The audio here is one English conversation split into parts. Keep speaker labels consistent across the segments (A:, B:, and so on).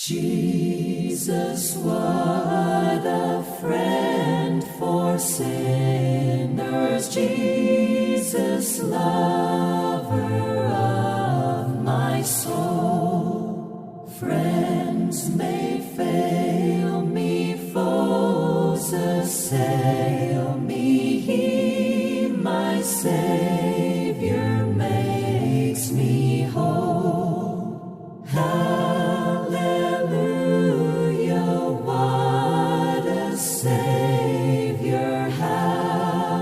A: Jesus, what a friend for sinners. Jesus, lover of my soul. Friends may fail me, foes assail me. He, my Savior, makes me whole. Hallelujah, what a Savior. Hallelujah,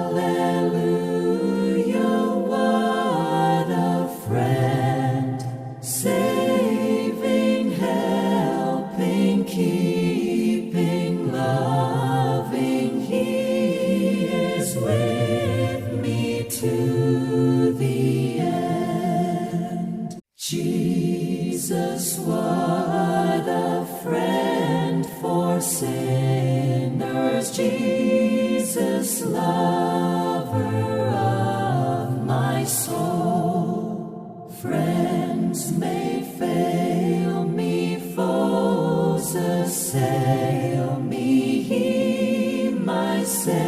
A: what a friend. Saving, helping, keeping, loving. He is with me to the end. Jesus, what a friend for sinners. Jesus, lover of my soul. Friends may fail me, foes assail me. He, my Savior,